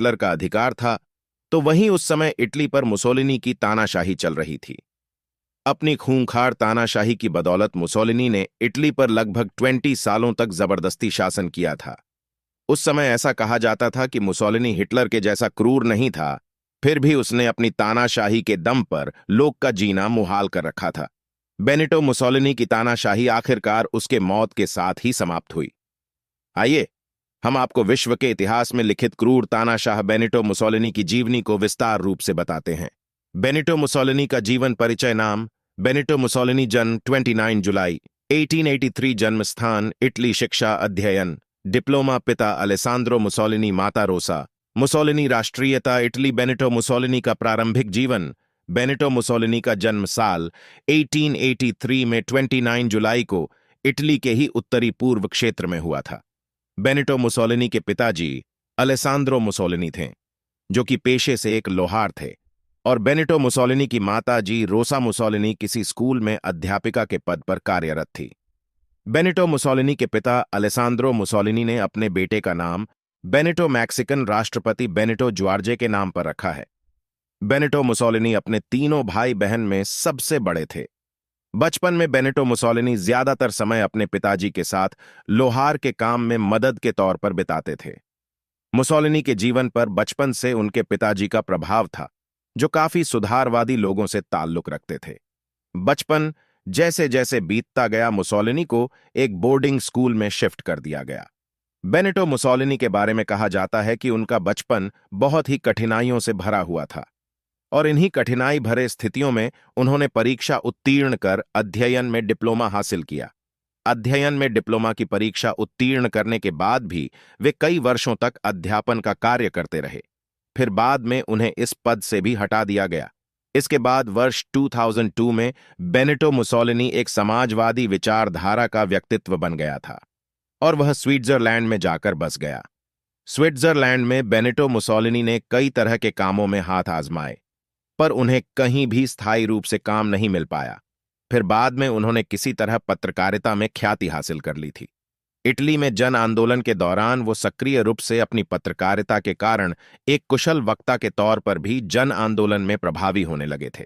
Hitler का अधिकार था, तो वहीं उस समय इटली पर मुसोलिनी की तानाशाही चल रही थी। अपनी खूंखार तानाशाही की बदौलत मुसोलिनी ने इटली पर लगभग 20 सालों तक जबरदस्ती शासन किया था। उस समय ऐसा कहा जाता था कि मुसोलिनी हिटलर के जैसा क्रूर नहीं था, फिर भी उसने अपनी तानाशाही के दम पर लोग का जीना मुहाल कर रखा था। बेनिटो मुसोलिनी की तानाशाही आखिरकार उसके मौत के साथ ही समाप्त हुई। आइए, हम आपको विश्व के इतिहास में लिखित क्रूर तानाशाह बेनिटो मुसोलिनी की जीवनी को विस्तार रूप से बताते हैं। बेनिटो मुसोलिनी का जीवन परिचय। नाम बेनिटो मुसोलिनी, जन्म 29 जुलाई 1883, जन्म स्थान इटली, शिक्षा अध्ययन डिप्लोमा, पिता अलेसांद्रो मुसोलिनी, माता रोसा मुसोलिनी, राष्ट्रीयता इटली। बेनिटो मुसोलिनी का प्रारंभिक जीवन। बेनिटो मुसोलिनी का जन्म साल 1883 में 29 जुलाई को इटली के ही उत्तरी पूर्व क्षेत्र में हुआ था। बेनिटो मुसोलिनी के पिताजी अलेसांद्रो मुसोलिनी थे, जो कि पेशे से एक लोहार थे, और बेनिटो मुसोलिनी की माता जी रोसा मुसोलिनी किसी स्कूल में अध्यापिका के पद पर कार्यरत थी। बेनिटो मुसोलिनी के पिता अलेसांद्रो मुसोलिनी ने अपने बेटे का नाम बेनिटो मैक्सिकन राष्ट्रपति बेनिटो ज्वार्जे के नाम पर रखा है। बेनिटो मुसोलिनी अपने तीनों भाई बहन में सबसे बड़े थे। बचपन में बेनिटो मुसोलिनी ज्यादातर समय अपने पिताजी के साथ लोहार के काम में मदद के तौर पर बिताते थे। मुसोलिनी के जीवन पर बचपन से उनके पिताजी का प्रभाव था, जो काफी सुधारवादी लोगों से ताल्लुक रखते थे। बचपन जैसे जैसे बीतता गया, मुसोलिनी को एक बोर्डिंग स्कूल में शिफ्ट कर दिया गया। बेनिटो मुसोलिनी के बारे में कहा जाता है कि उनका बचपन बहुत ही कठिनाइयों से भरा हुआ था, और इन्हीं कठिनाई भरे स्थितियों में उन्होंने परीक्षा उत्तीर्ण कर अध्ययन में डिप्लोमा हासिल किया। अध्ययन में डिप्लोमा की परीक्षा उत्तीर्ण करने के बाद भी वे कई वर्षों तक अध्यापन का कार्य करते रहे। फिर बाद में उन्हें इस पद से भी हटा दिया गया। इसके बाद वर्ष 2002 में बेनिटो मुसोलिनी एक समाजवादी विचारधारा का व्यक्तित्व बन गया था, और वह स्विट्जरलैंड में जाकर बस गया। स्विट्जरलैंड में बेनिटो मुसोलिनी ने कई तरह के कामों में हाथ आजमाए, पर उन्हें कहीं भी स्थायी रूप से काम नहीं मिल पाया। फिर बाद में उन्होंने किसी तरह पत्रकारिता में ख्याति हासिल कर ली थी। इटली में जन आंदोलन के दौरान वो सक्रिय रूप से अपनी पत्रकारिता के कारण एक कुशल वक्ता के तौर पर भी जन आंदोलन में प्रभावी होने लगे थे।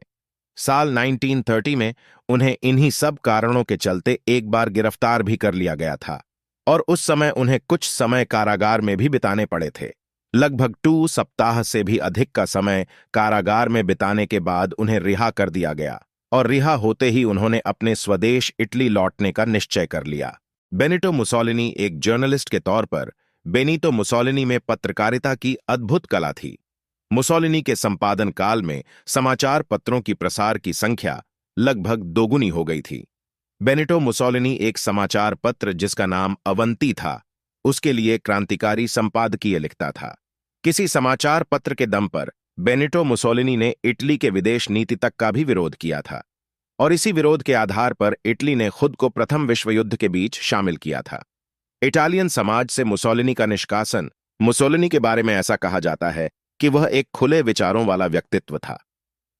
साल 1930 में उन्हें इन्हीं सब कारणों के चलते एक बार गिरफ्तार भी कर लिया गया था, और उस समय उन्हें कुछ समय कारागार में भी बिताने पड़े थे। लगभग 2 सप्ताह से भी अधिक का समय कारागार में बिताने के बाद उन्हें रिहा कर दिया गया, और रिहा होते ही उन्होंने अपने स्वदेश इटली लौटने का निश्चय कर लिया। बेनिटो मुसोलिनी एक जर्नलिस्ट के तौर पर बेनिटो मुसोलिनी में पत्रकारिता की अद्भुत कला थी। मुसोलिनी के संपादन काल में समाचार पत्रों की प्रसार की संख्या लगभग दोगुनी हो गई थी। बेनिटो मुसोलिनी एक समाचार पत्र जिसका नाम अवंती था, उसके लिए क्रांतिकारी संपादकीय लिखता था। किसी समाचार पत्र के दम पर बेनिटो मुसोलिनी ने इटली के विदेश नीति तक का भी विरोध किया था, और इसी विरोध के आधार पर इटली ने खुद को प्रथम विश्व युद्ध के बीच शामिल किया था। इटालियन समाज से मुसोलिनी का निष्कासन। मुसोलिनी के बारे में ऐसा कहा जाता है कि वह एक खुले विचारों वाला व्यक्तित्व था।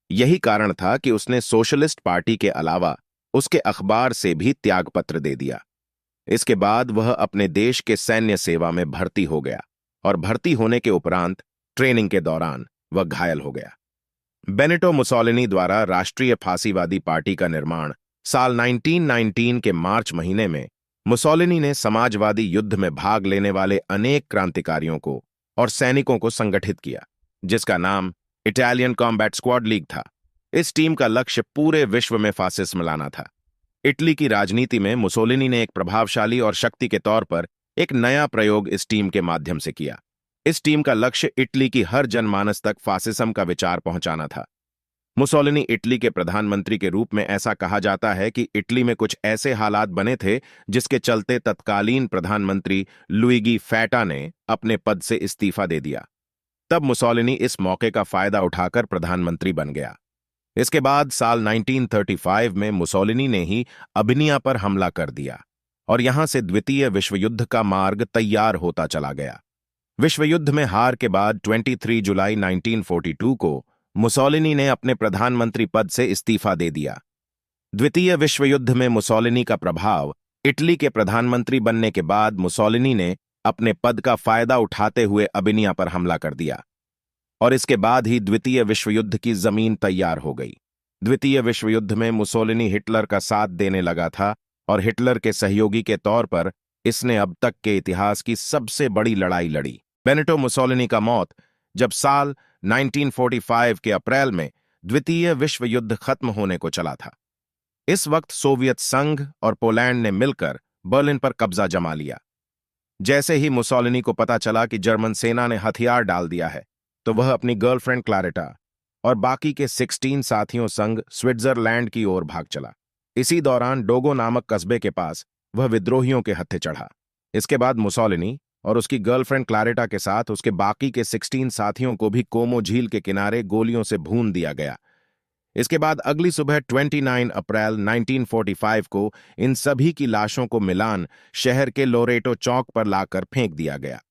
यही कारण था कि उसने सोशलिस्ट पार्टी के अलावा उसके अखबार से भी त्यागपत्र दे दिया। इसके बाद वह अपने देश के सैन्य सेवा में भर्ती हो गया, और भर्ती होने के उपरांत ट्रेनिंग के दौरान वह घायल हो गया। बेनिटो मुसोलिनी द्वारा राष्ट्रीय फांसीवादी पार्टी का निर्माण साल 1919 के मार्च महीने में मुसोलिनी ने समाजवादी युद्ध में भाग लेने वाले अनेक क्रांतिकारियों को और सैनिकों को संगठित किया, जिसका नाम इटालियन कॉम्बैट स्क्वाड लीग था। इस टीम का लक्ष्य पूरे विश्व में फासिज्म लाना था। इटली की राजनीति में मुसोलिनी ने एक प्रभावशाली और शक्ति के तौर पर एक नया प्रयोग इस टीम के माध्यम से किया। इस टीम का लक्ष्य इटली की हर जनमानस तक फासिज्म का विचार पहुंचाना था। मुसोलिनी इटली के प्रधानमंत्री के रूप में ऐसा कहा जाता है कि इटली में कुछ ऐसे हालात बने थे जिसके चलते तत्कालीन प्रधानमंत्री लुइगी फैटा ने अपने पद से इस्तीफा दे दिया। तब मुसोलिनी इस मौके का फायदा उठाकर प्रधानमंत्री बन गया। इसके बाद साल 1935 में मुसोलिनी ने ही अबिनिया पर हमला कर दिया, और यहां से द्वितीय विश्व युद्ध का मार्ग तैयार होता चला गया। विश्व युद्ध में हार के बाद 23 जुलाई 1942 को मुसोलिनी ने अपने प्रधानमंत्री पद से इस्तीफा दे दिया। द्वितीय विश्व युद्ध में मुसोलिनी का प्रभाव इटली के प्रधानमंत्री बनने के बाद मुसोलिनी ने अपने पद का फायदा उठाते हुए अबिनिया पर हमला कर दिया और इसके बाद ही द्वितीय विश्व युद्ध की जमीन तैयार हो गई। द्वितीय विश्व युद्ध में मुसोलिनी हिटलर का साथ देने लगा था और हिटलर के सहयोगी के तौर पर इसने अब तक के इतिहास की सबसे बड़ी लड़ाई लड़ी। बेनिटो मुसोलिनी का मौत जब साल 1945 के अप्रैल में द्वितीय विश्व युद्ध खत्म होने को चला था। इस वक्त सोवियत संघ और पोलैंड ने मिलकर बर्लिन पर कब्जा जमा लिया। जैसे ही मुसोलिनी को पता चला कि जर्मन सेना ने हथियार डाल दिया है, तो वह अपनी गर्लफ्रेंड क्लारेटा और बाकी के 16 साथियों संग स्विट्जरलैंड की ओर भाग चला। इसी दौरान डोगो नामक कस्बे के पास वह विद्रोहियों के हत्थे चढ़ा। इसके बाद मुसोलिनी और उसकी गर्लफ्रेंड क्लारेटा के साथ उसके बाकी के 16 साथियों को भी कोमो झील के किनारे गोलियों से भून दिया गया। इसके बाद अगली सुबह 29 अप्रैल 1945 को इन सभी की लाशों को मिलान शहर के लोरेटो चौक पर लाकर फेंक दिया गया।